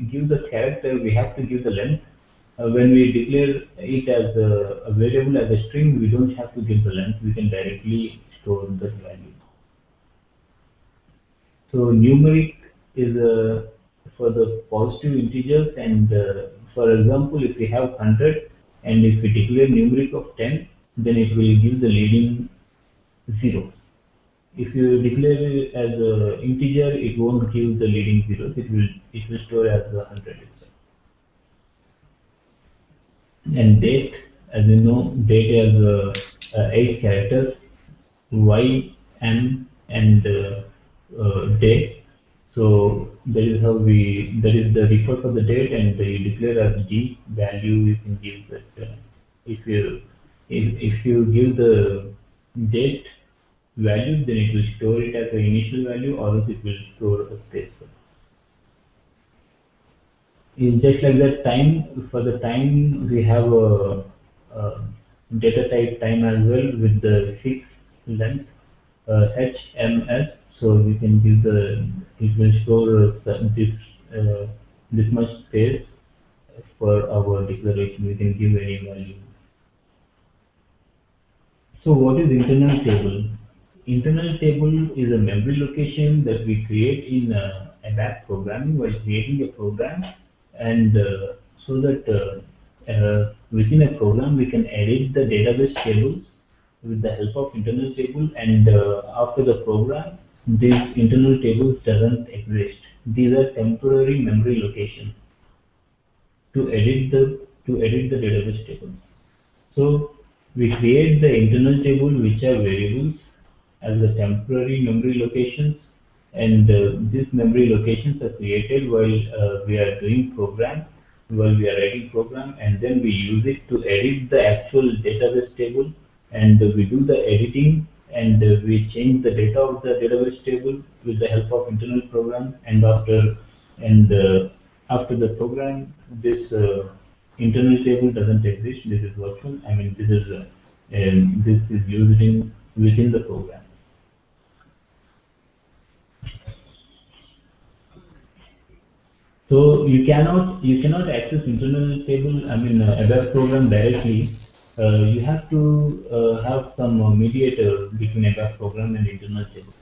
give the character, we have to give the length. When we declare it as a variable as a string, we don't have to give the length. We can directly store the value. So numeric is for the positive integers, and for example, if we have 100 and if we declare numeric of 10, then it will give the leading zeros. If you declare it as an integer, it won't give the leading zeros. It will store as 100 itself. And date, as you know, date has 8 characters, Y, M, and day. So that is the record for the date, and you declare as D value. You can give that if you if you give the date value, then it will store it as the initial value, or else it will store a space. In just like that, time, for the time we have a data type time as well with the fixed length HMS. So we can give the, it will store uh, this much space for our declaration. We can give any value. So what is internal table? Internal table is a memory location that we create in ABAP programming while creating a program, and so that within a program we can edit the database tables with the help of internal table, and after the program these internal tables doesn't exist. These are temporary memory locations to edit the database table. So we create the internal table which are variables as the temporary memory locations, and these memory locations are created while we are doing program, while we are writing program, and then we use it to edit the actual database table, and we do the editing, and we change the data of the database table with the help of internal program, and after the program this internal table doesn't exist. This is virtual. I mean, this is used in within the program. So you cannot access internal table. I mean, a web program directly. You have to have some mediator between a web program and internal table.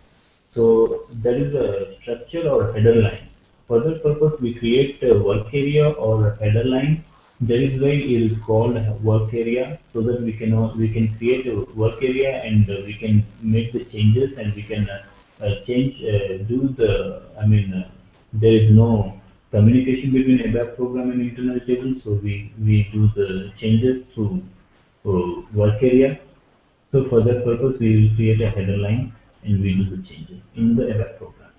So there is a structure or header line. For that purpose, we create a work area or a header line. That is why it is called work area, so that we can create a work area, and we can make the changes, and we can change do the. I mean, there is no communication between a web program and internal table, so we do the changes through work area. So for that purpose, we will create a header line, and we do the changes in the ABAP program.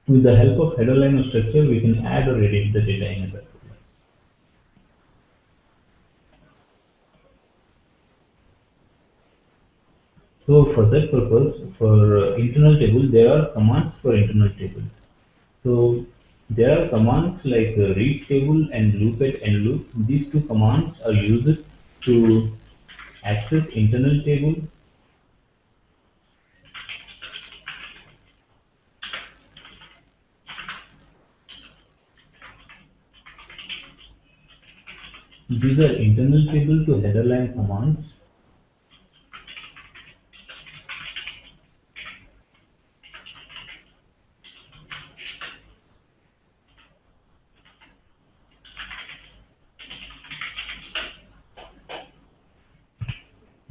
With the help of header line or structure, we can add or edit the data in ABAP program. So for that purpose, for internal table, there are commands for internal table. So there are commands like read table and loopet and loop. These two commands are used to access internal table. These are internal table to header line commands.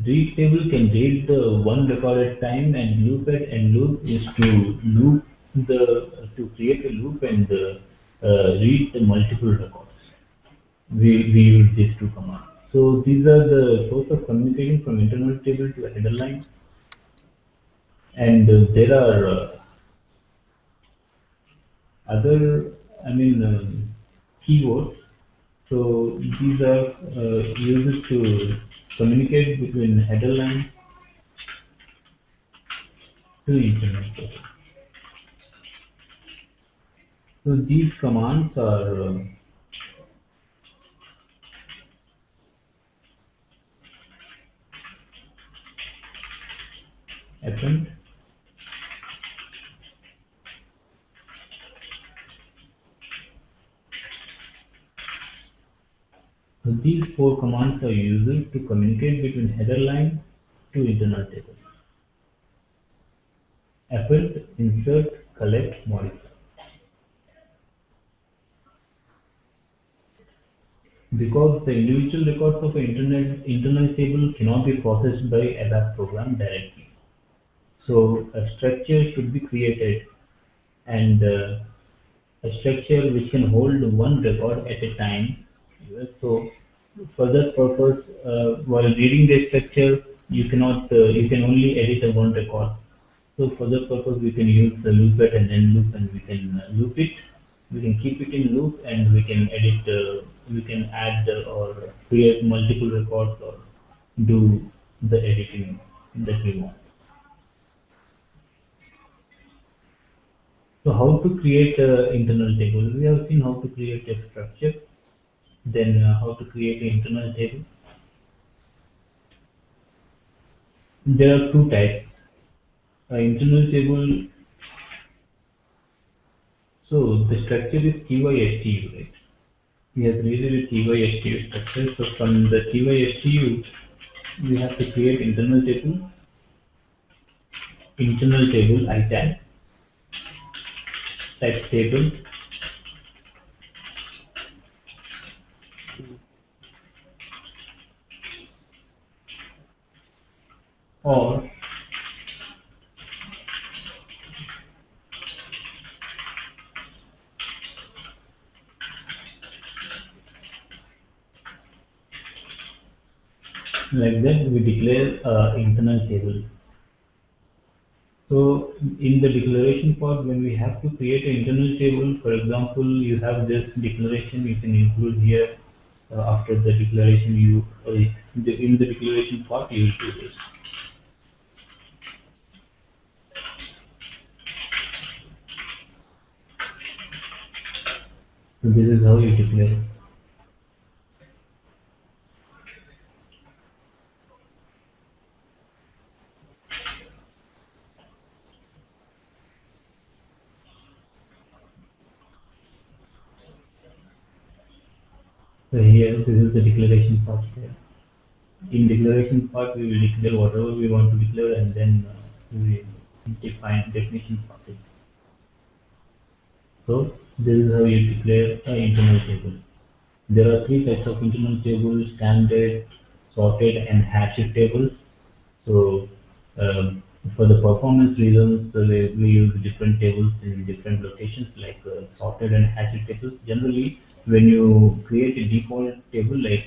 Read table can read the one record at time, and loop at and loop is to create a loop and read the multiple records. We use these two commands. So these are the source of communication from internal table to a header line, and there are other, I mean, keywords. So these are used to communicate between header line to internet. So these commands are append, So these four commands are used to communicate between header line to internal table. Append, insert, collect, modify. Because the individual records of an internal table cannot be processed by ABAP program directly. So a structure should be created, and a structure which can hold one record at a time. So for that purpose, while reading the structure, you can only edit a one record. So for that purpose, we can use the loopback and then loop, and we can loop it. We can keep it in loop, and we can edit. We can add or create multiple records or do the editing that we want. So how to create an internal table? We have seen how to create a structure, then how to create an internal table. There are two types. Internal table. So the structure is TYSTU, right? We have created a TYSTU structure. So from the TYSTU, we have to create internal table itab, type table, or like that we declare internal table. So in the declaration part, when we have to create an internal table, for example, you have this declaration, you can include here after the declaration in the declaration part you will do this. So this is how you declare. So here this is the declaration part here. In declaration part we will declare whatever we want to declare, and then we will define definition part. So this is how you declare an internal table. There are three types of internal tables: standard, sorted, and hashed tables. So for the performance reasons, we use different tables in different locations, like sorted and hashed tables. Generally, when you create a default table, like